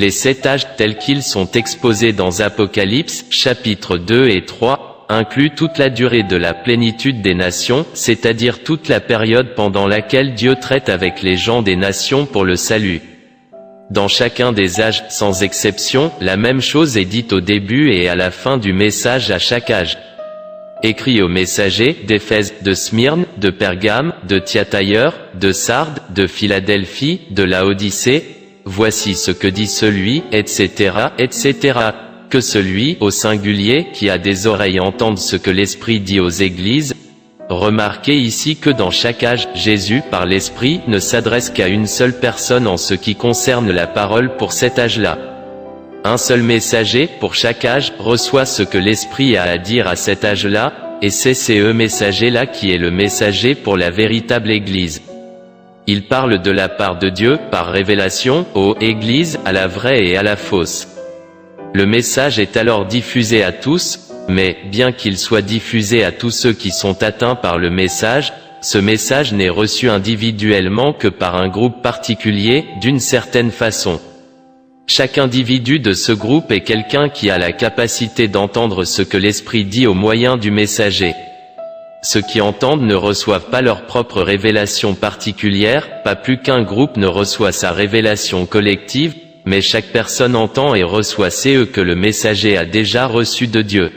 Les 7 âges tels qu'ils sont exposés dans Apocalypse, chapitres 2 et 3, incluent toute la durée de la plénitude des nations, c'est-à-dire toute la période pendant laquelle Dieu traite avec les gens des nations pour le salut. Dans chacun des âges, sans exception, la même chose est dite au début et à la fin du message à chaque âge. Écrit aux messagers d'Éphèse, de Smyrne, de Pergame, de Thyatire, de Sardes, de Philadelphie, de Laodicée, voici ce que dit celui, etc., etc., que celui, au singulier, qui a des oreilles entende ce que l'Esprit dit aux églises. Remarquez ici que dans chaque âge, Jésus, par l'Esprit, ne s'adresse qu'à une seule personne en ce qui concerne la parole pour cet âge-là. Un seul messager, pour chaque âge, reçoit ce que l'Esprit a à dire à cet âge-là, et c'est ce messager-là qui est le messager pour la véritable Église. Il parle de la part de Dieu, par révélation, aux Églises, à la vraie et à la fausse. Le message est alors diffusé à tous, mais, bien qu'il soit diffusé à tous ceux qui sont atteints par le message, ce message n'est reçu individuellement que par un groupe particulier, d'une certaine façon. Chaque individu de ce groupe est quelqu'un qui a la capacité d'entendre ce que l'Esprit dit au moyen du messager. Ceux qui entendent ne reçoivent pas leur propre révélation particulière, pas plus qu'un groupe ne reçoit sa révélation collective, mais chaque personne entend et reçoit ce que le messager a déjà reçu de Dieu.